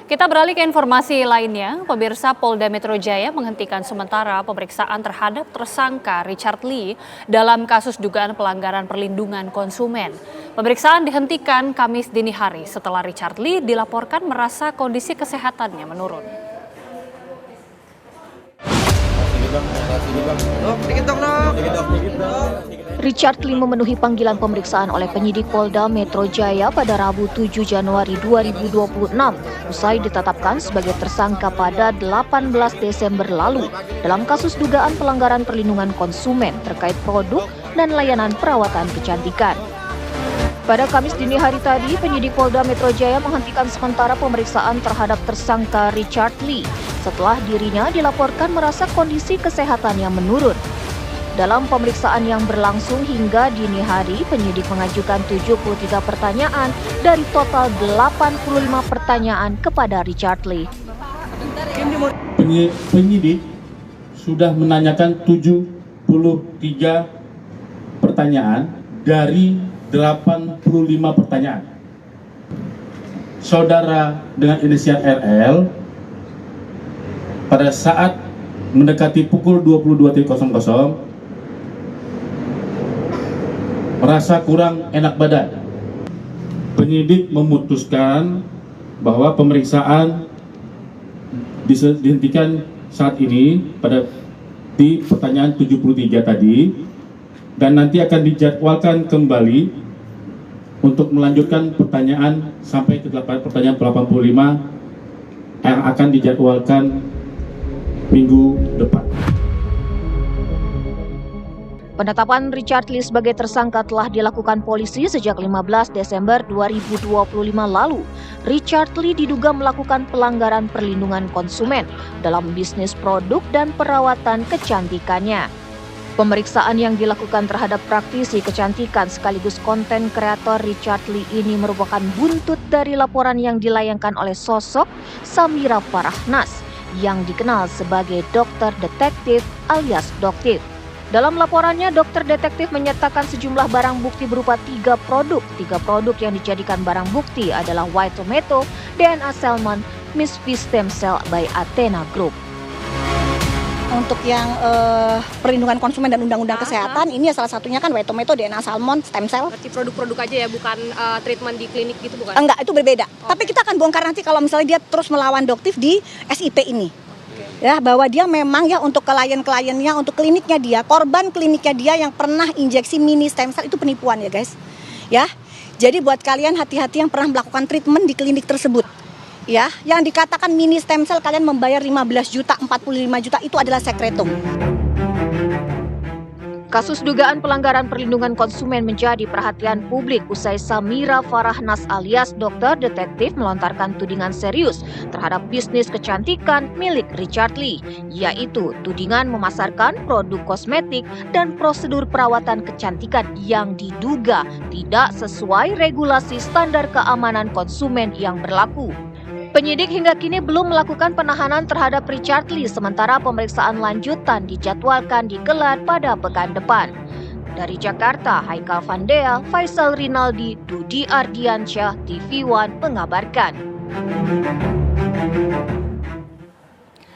Kita beralih ke informasi lainnya. Pemirsa, Polda Metro Jaya menghentikan sementara pemeriksaan terhadap tersangka Richard Lee dalam kasus dugaan pelanggaran perlindungan konsumen. Pemeriksaan dihentikan Kamis dini hari setelah Richard Lee dilaporkan merasa kondisi kesehatannya menurun. Richard Lee memenuhi panggilan pemeriksaan oleh penyidik Polda Metro Jaya pada Rabu 7 Januari 2026 usai ditetapkan sebagai tersangka pada 18 Desember lalu dalam kasus dugaan pelanggaran perlindungan konsumen terkait produk dan layanan perawatan kecantikan. Pada Kamis dini hari tadi, penyidik Polda Metro Jaya menghentikan sementara pemeriksaan terhadap tersangka Richard Lee setelah dirinya dilaporkan merasa kondisi kesehatannya menurun. Dalam pemeriksaan yang berlangsung hingga dini hari, penyidik mengajukan 73 pertanyaan dari total 85 pertanyaan kepada Richard Lee. Penyidik sudah menanyakan 73 pertanyaan dari 85 pertanyaan. Saudara dengan inisial RL pada saat mendekati pukul 22.00 merasa kurang enak badan. Penyidik memutuskan bahwa pemeriksaan dihentikan saat ini di pertanyaan 73 tadi, dan nanti akan dijadwalkan kembali untuk melanjutkan pertanyaan sampai ke pertanyaan 85 yang akan dijadwalkan minggu depan. Penetapan Richard Lee sebagai tersangka telah dilakukan polisi sejak 15 Desember 2025 lalu. Richard Lee diduga melakukan pelanggaran perlindungan konsumen dalam bisnis produk dan perawatan kecantikannya. Pemeriksaan yang dilakukan terhadap praktisi kecantikan sekaligus konten kreator Richard Lee ini merupakan buntut dari laporan yang dilayangkan oleh sosok Samira Farahnas yang dikenal sebagai dokter detektif alias Doktif. Dalam laporannya, dokter detektif menyertakan sejumlah barang bukti berupa 3 produk. 3 produk yang dijadikan barang bukti adalah White Tomato, DNA Salmon, Miss V Stem Cell by Athena Group. Untuk yang perlindungan konsumen dan undang-undang kesehatan, ini salah satunya kan White Tomato, DNA Salmon, Stem Cell. Berarti produk-produk aja ya, bukan treatment di klinik gitu bukan? Enggak, itu berbeda. Okay. Tapi kita akan bongkar nanti kalau misalnya dia terus melawan Doktif di SIP ini. Ya, bahwa dia memang ya untuk klien-kliennya, untuk kliniknya dia, korban kliniknya dia yang pernah injeksi mini stem cell itu penipuan ya guys. Ya, jadi buat kalian hati-hati yang pernah melakukan treatment di klinik tersebut. Ya, yang dikatakan mini stem cell kalian membayar 15 juta, 45 juta itu adalah sekretum. Kasus dugaan pelanggaran perlindungan konsumen menjadi perhatian publik usai Samira Farahnas alias dokter detektif melontarkan tudingan serius terhadap bisnis kecantikan milik Richard Lee, yaitu tudingan memasarkan produk kosmetik dan prosedur perawatan kecantikan yang diduga tidak sesuai regulasi standar keamanan konsumen yang berlaku. Penyidik hingga kini belum melakukan penahanan terhadap Richard Lee, sementara pemeriksaan lanjutan dijadwalkan digelar pada pekan depan. Dari Jakarta, Haikal Vandea, Faisal Rinaldi, Dudi Ardiansyah, TV One mengabarkan.